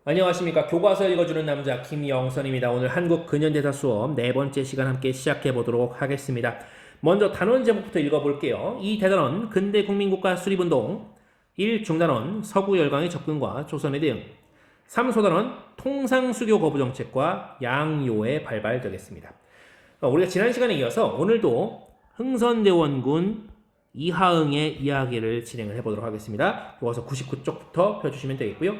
안녕하십니까. 교과서 읽어주는 남자 김영선입니다. 오늘 한국 근현대사 수업 네 번째 시간 함께 시작해 보도록 하겠습니다. 먼저 단원 제목부터 읽어볼게요. 이 대단원 근대 국민국가 수립운동 1. 중단원 서구 열강의 접근과 조선의 대응 3. 소단원 통상수교 거부 정책과 양요에 발발되겠습니다. 우리가 지난 시간에 이어서 오늘도 흥선대원군 이하응의 이야기를 진행을 해보도록 하겠습니다. 교과서 99쪽부터 펴주시면 되겠고요.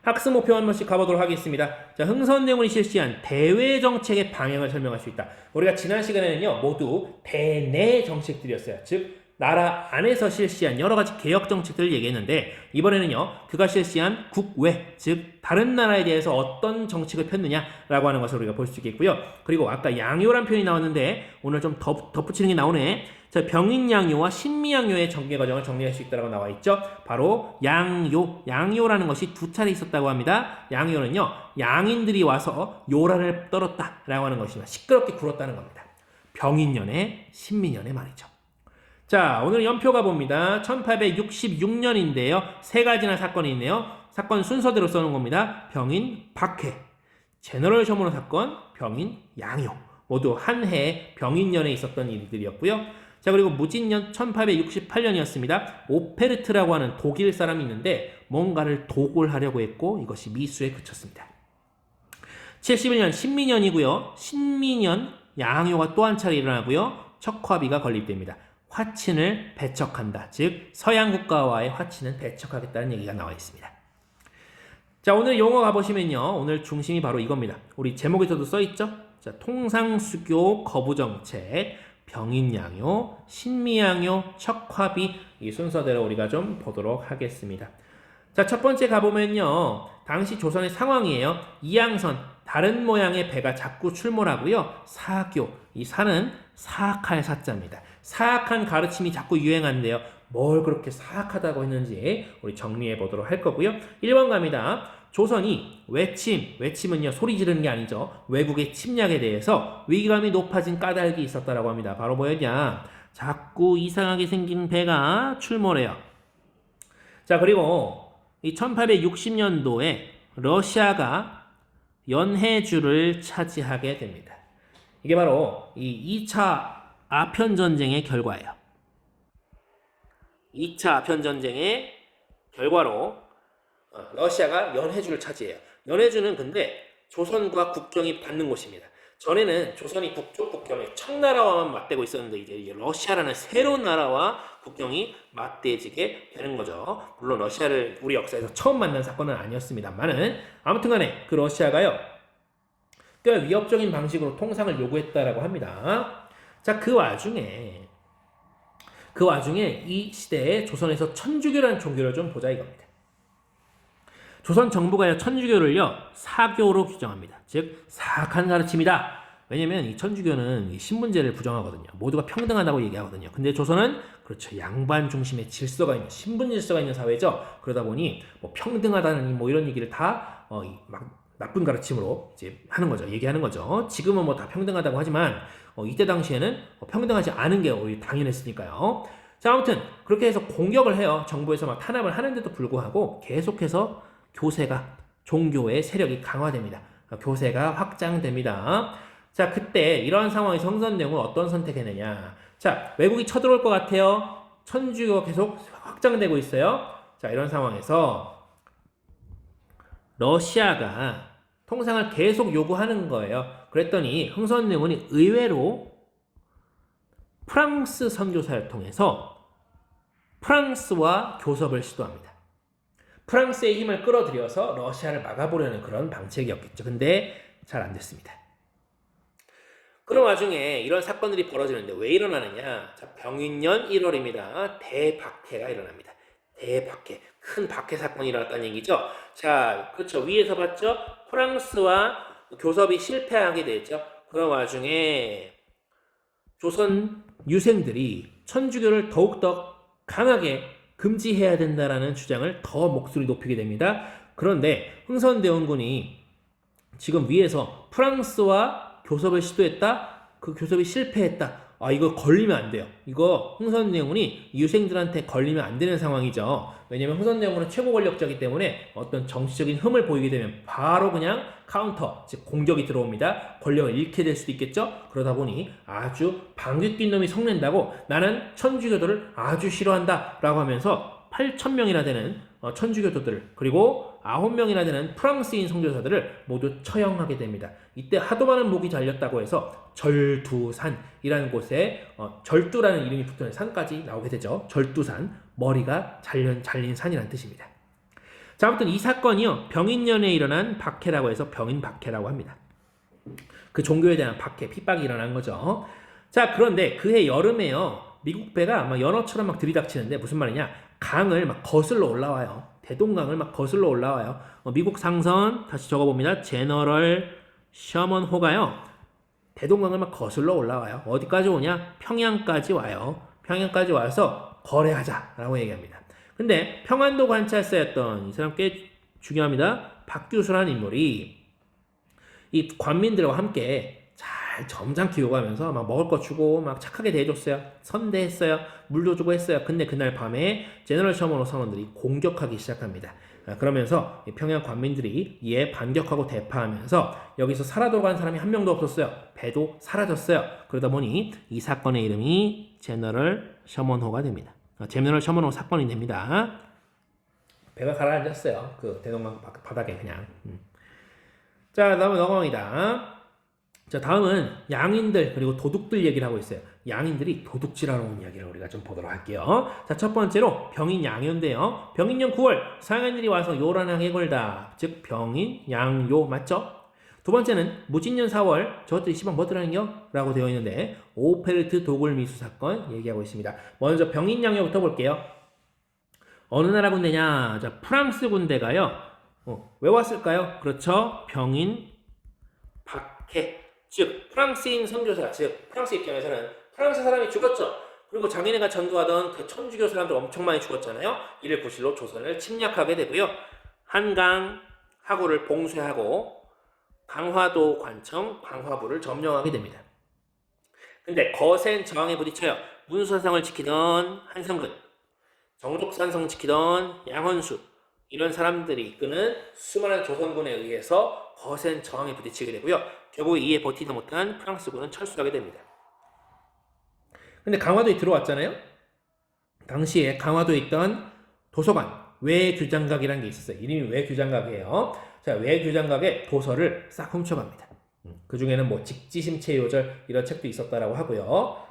학습 목표 한 번씩 가보도록 하겠습니다. 자, 흥선대원이 실시한 대외 정책의 방향을 설명할 수 있다. 우리가 지난 시간에는요, 모두 대내 정책들이었어요. 즉, 나라 안에서 실시한 여러 가지 개혁 정책들을 얘기했는데, 이번에는요, 그가 실시한 국외, 즉, 다른 나라에 대해서 어떤 정책을 폈느냐라고 하는 것을 우리가 볼 수 있겠고요. 그리고 아까 양요란 표현이 나왔는데, 오늘 좀 덧붙이는 게 나오네. 자, 병인양요와 신미양요의 전개 과정을 정리할 수 있다고 나와 있죠. 바로 양요, 양요라는 것이 두 차례 있었다고 합니다. 양요는요, 양인들이 와서 요란을 떨었다라고 하는 것이나 시끄럽게 굴었다는 겁니다. 병인년에 신미년에 말이죠. 자, 오늘 연표 가봅니다. 1866년인데요. 세 가지나 사건이 있네요. 사건 순서대로 써놓은 겁니다. 병인 박해, 제너럴 셔먼 사건, 병인 양요. 모두 한 해에 병인년에 있었던 일들이었고요. 자, 그리고 무진년 1868년이었습니다. 오페르트라고 하는 독일 사람이 있는데 뭔가를 독을 하려고 했고 이것이 미수에 그쳤습니다. 71년 신미년이고요. 신미년 양요가 또 한 차례 일어나고요. 척화비가 건립됩니다. 화친을 배척한다. 즉 서양 국가와의 화친은 배척하겠다는 얘기가 나와 있습니다. 자, 오늘 용어 가보시면요. 오늘 중심이 바로 이겁니다. 우리 제목에서도 써있죠. 자, 통상수교 거부정책, 병인양요, 신미양요, 척화비 이 순서대로 우리가 좀 보도록 하겠습니다. 자, 첫 번째 가보면요. 당시 조선의 상황이에요. 이양선, 다른 모양의 배가 자꾸 출몰하고요. 사교, 이 사는 사악할 사자입니다. 사악한 가르침이 자꾸 유행한데요. 뭘 그렇게 사악하다고 했는지 우리 정리해 보도록 할 거고요. 1번 갑니다. 조선이 외침은요 소리 지르는 게 아니죠. 외국의 침략에 대해서 위기감이 높아진 까닭이 있었다라고 합니다. 바로 뭐였냐? 자꾸 이상하게 생긴 배가 출몰해요. 자, 그리고 이 1860년도에 러시아가 연해주를 차지하게 됩니다. 이게 바로 이 2차 아편전쟁의 결과예요. 2차 아편전쟁의 결과로 러시아가 연해주를 차지해요. 연해주는 근데 조선과 국경이 닿는 곳입니다. 전에는 조선이 북쪽 국경에 청나라와만 맞대고 있었는데 이제 러시아라는 새로운 나라와 국경이 맞대지게 되는 거죠. 물론 러시아를 우리 역사에서 처음 만난 사건은 아니었습니다만은 아무튼 간에 그 러시아가요. 꽤 위협적인 방식으로 통상을 요구했다라고 합니다. 자, 그 와중에 이 시대에 조선에서 천주교라는 종교를 좀 보자 이겁니다. 조선 정부가요, 천주교를요, 사교로 규정합니다. 즉, 사악한 가르침이다. 왜냐면 이 천주교는 신분제를 부정하거든요. 모두가 평등하다고 얘기하거든요. 근데 조선은 그렇죠. 양반 중심의 질서가 있는, 신분 질서가 있는 사회죠. 그러다 보니 뭐 평등하다는 뭐 이런 얘기를 다 막 나쁜 가르침으로 이제 하는 거죠. 얘기하는 거죠. 지금은 뭐 다 평등하다고 하지만 이때 당시에는 평등하지 않은 게 당연했으니까요. 자, 아무튼 그렇게 해서 공격을 해요. 정부에서 막 탄압을 하는데도 불구하고 계속해서 교세가 종교의 세력이 강화됩니다. 교세가 확장됩니다. 자, 그때 이러한 상황에서 흥선대원은 어떤 선택했느냐? 자, 외국이 쳐들어올 것 같아요. 천주교가 계속 확장되고 있어요. 자, 이런 상황에서 러시아가 통상을 계속 요구하는 거예요. 그랬더니 흥선대원이 의외로 프랑스 선교사를 통해서 프랑스와 교섭을 시도합니다. 프랑스의 힘을 끌어들여서 러시아를 막아보려는 그런 방책이었겠죠. 근데 잘 안 됐습니다. 그런 와중에 이런 사건들이 벌어지는데 왜 일어나느냐? 자, 병인년 1월입니다. 대박해가 일어납니다. 대박해. 큰 박해 사건이 일어났다는 얘기죠. 자, 그렇죠. 위에서 봤죠? 프랑스와 교섭이 실패하게 되죠. 그런 와중에 조선 유생들이 천주교를 더욱더 강하게 금지해야 된다라는 주장을 더 목소리 높이게 됩니다. 그런데 흥선대원군이 지금 위에서 프랑스와 교섭을 시도했다. 그 교섭이 실패했다. 이거 걸리면 안 돼요. 이거 흥선대원군이 유생들한테 걸리면 안 되는 상황이죠. 왜냐면 흥선대원군은 최고 권력자이기 때문에 어떤 정치적인 흠을 보이게 되면 바로 그냥 카운터, 즉 공격이 들어옵니다. 권력을 잃게 될 수도 있겠죠. 그러다 보니 아주 방귀 낀 놈이 성낸다고 나는 천주교도를 아주 싫어한다 라고 하면서 8,000명이나 되는 천주교도들 그리고 9명이나 되는 프랑스인 선교사들을 모두 처형하게 됩니다. 이때 하도 많은 목이 잘렸다고 해서 절두산이라는 곳에 절두라는 이름이 붙은 산까지 나오게 되죠. 절두산, 머리가 잘린 산이라는 뜻입니다. 자, 아무튼 이 사건이요 병인년에 일어난 박해라고 해서 병인 박해라고 합니다. 그 종교에 대한 박해, 핍박이 일어난 거죠. 자, 그런데 그해 여름에요 미국 배가 막 연어처럼 막 들이닥치는데 무슨 말이냐? 강을 막 거슬러 올라와요. 대동강을 막 거슬러 올라와요. 미국 상선 다시 적어봅니다. 제너럴 셔먼 호가요. 대동강을 막 거슬러 올라와요. 어디까지 오냐? 평양까지 와요. 평양까지 와서 거래하자라고 얘기합니다. 근데 평안도 관찰사였던 이 사람 꽤 중요합니다. 박규수라는 인물이 이 관민들과 함께 잘 점잖게 요구하면서 막 먹을 거 주고 막 착하게 대해줬어요. 선대했어요. 물도 주고 했어요. 근데 그날 밤에 제너럴 셔먼호 선원들이 공격하기 시작합니다. 그러면서 평양 관민들이 이에 반격하고 대파하면서 여기서 살아 돌아간 사람이 한 명도 없었어요. 배도 사라졌어요. 그러다 보니 이 사건의 이름이 제너럴 셔먼호가 됩니다. 제너럴 셔먼호 사건이 됩니다. 배가 가라앉았어요. 그 대동강 바닥에 그냥. 자, 다음은 넘어갑니다. 자, 다음은 양인들 그리고 도둑들 얘기를 하고 있어요. 양인들이 도둑질하러 온 이야기를 우리가 좀 보도록 할게요. 자, 첫 번째로 병인 양요인데요. 병인년 9월 서양인들이 와서 요란하게 걸다. 즉 병인 양요 맞죠? 두 번째는 무진년 4월 저것들이 시방 뭐더라는겨? 라고 되어 있는데 오페르트 도굴 미수 사건 얘기하고 있습니다. 먼저 병인 양요부터 볼게요. 어느 나라 군대냐? 자, 프랑스 군대가요. 왜 왔을까요? 그렇죠. 병인 박해. 즉 프랑스인 선교사, 즉 프랑스 입장에서는 프랑스 사람이 죽었죠. 그리고 자기네가 전도하던 그 천주교 사람들 엄청 많이 죽었잖아요. 이를 구실로 조선을 침략하게 되고요. 한강 하구를 봉쇄하고 강화도 관청 광화부를 점령하게 됩니다. 근데 거센 저항에 부딪혀요. 문수사상을 지키던 한성근, 정족산성 지키던 양헌수 이런 사람들이 이끄는 수많은 조선군에 의해서 거센 저항에 부딪히게 되고요. 결국 이에 버티지 못한 프랑스군은 철수하게 됩니다. 근데 강화도에 들어왔잖아요. 당시에 강화도에 있던 도서관 외규장각이라는 게 있었어요. 이름이 외규장각이에요. 자, 외규장각의 도서를 싹 훔쳐갑니다. 그 중에는 뭐 직지심체요절 이런 책도 있었다라고 하고요.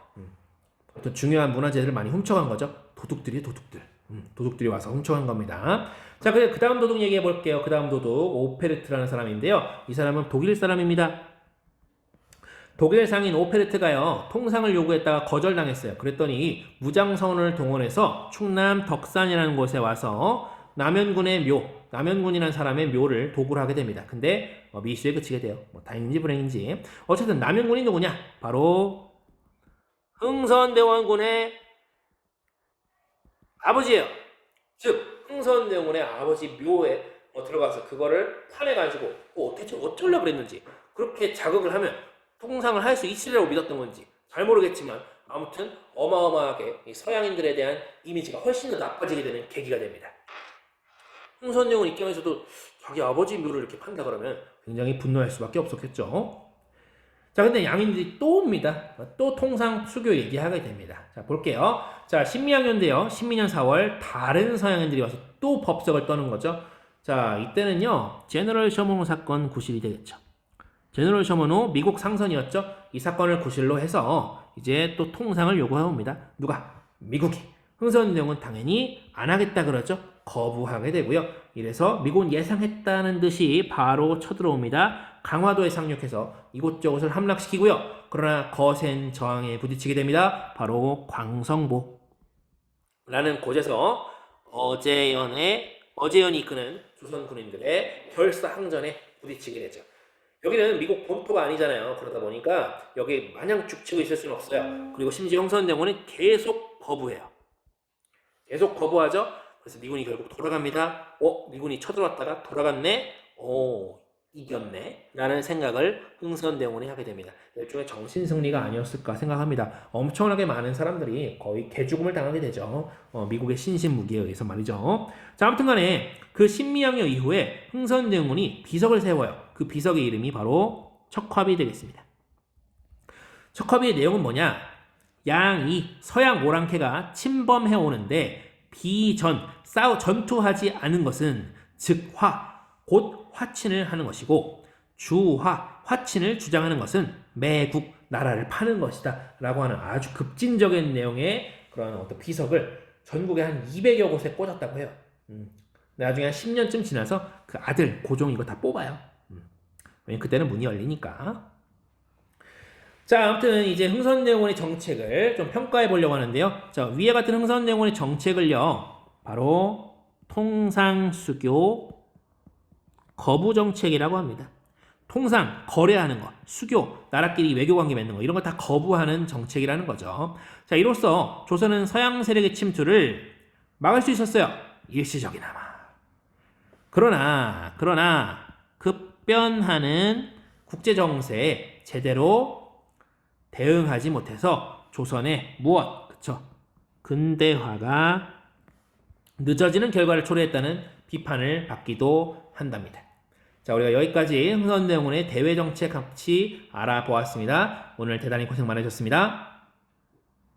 또 중요한 문화재들을 많이 훔쳐간 거죠. 도둑들이 도둑들. 도둑들이 와서 훔쳐간 겁니다. 자, 그래 그 다음 도둑 얘기해 볼게요. 그 다음 도둑 오페르트라는 사람인데요. 이 사람은 독일 사람입니다. 독일 상인 오페르트가요 통상을 요구했다가 거절당했어요. 그랬더니 무장선을 동원해서 충남 덕산이라는 곳에 와서 남현군의 묘, 남현군이라는 사람의 묘를 도굴 하게 됩니다. 근데 미수에 그치게 돼요. 뭐 다행인지 불행인지. 어쨌든 남현군이 누구냐? 바로 흥선대원군의 아버지예요. 즉 흥선대원군의 아버지 묘에 들어가서 그거를 파내가지고 대체 어쩌려고 그랬는지 그렇게 자극을 하면 통상을 할 수 있으리라고 믿었던 건지 잘 모르겠지만 아무튼 어마어마하게 이 서양인들에 대한 이미지가 훨씬 더 나빠지게 되는 계기가 됩니다. 흥선대원 입장에서도 자기 아버지 묘를 이렇게 판다 그러면 굉장히 분노할 수밖에 없었겠죠. 자, 근데 양인들이 또 옵니다. 또 통상 수교 얘기하게 됩니다. 자, 볼게요. 자, 신미양요인데요. 신미년 4월 다른 서양인들이 와서 또 법석을 떠는 거죠. 자, 이때는요. 제너럴 셔먼호 사건 구실이 되겠죠. 제너럴 셔먼호 미국 상선이었죠. 이 사건을 구실로 해서 이제 또 통상을 요구해옵니다. 누가? 미국이. 흥선대원은 당연히 안 하겠다 그러죠. 거부하게 되고요. 이래서 미국은 예상했다는 듯이 바로 쳐들어옵니다. 강화도에 상륙해서 이곳저곳을 함락시키고요. 그러나 거센 저항에 부딪히게 됩니다. 바로 광성보라는 곳에서 어제연이 이끄는 조선 군인들의 결사항전에 부딪히게 되죠. 여기는 미국 본토가 아니잖아요. 그러다 보니까 여기 마냥 죽치고 있을 수는 없어요. 그리고 심지어 흥선대원은 계속 거부해요. 계속 거부하죠. 그래서 미군이 결국 돌아갑니다. 미군이 쳐들어왔다가 돌아갔네. 이겼네 라는 생각을 흥선대원이 하게 됩니다. 일종의 정신승리가 아니었을까 생각합니다. 엄청나게 많은 사람들이 거의 개죽음을 당하게 되죠. 미국의 신신무기에 의해서 말이죠. 자, 아무튼 간에 그 신미양요 이후에 흥선대원이 비석을 세워요. 그 비석의 이름이 바로 척화비 되겠습니다. 척화비의 내용은 뭐냐? 양이 서양 오랑캐가 침범해 오는데 전투하지 않은 것은 곧 화친을 하는 것이고 화친을 주장하는 것은 매국 나라를 파는 것이다 라고 하는 아주 급진적인 내용의 그런 어떤 비석을 전국에 한 200여 곳에 꽂았다고 해요. 나중에 한 10년쯤 지나서 그 아들 고종 이거 다 뽑아요. 왜냐면 그때는 문이 열리니까. 자, 아무튼 이제 흥선대원의 정책을 좀 평가해 보려고 하는데요. 자, 위에 같은 흥선대원의 정책을요, 바로 통상수교 거부 정책이라고 합니다. 통상 거래하는 것, 수교, 나라끼리 외교 관계 맺는 거 이런 거 다 거부하는 정책이라는 거죠. 자, 이로써 조선은 서양 세력의 침투를 막을 수 있었어요. 일시적이나마. 그러나 급변하는 국제 정세에 제대로 대응하지 못해서 조선의 근대화가 늦어지는 결과를 초래했다는 비판을 받기도 한답니다. 자, 우리가 여기까지 흥선대원의 대외정책 같이 알아보았습니다. 오늘 대단히 고생 많으셨습니다.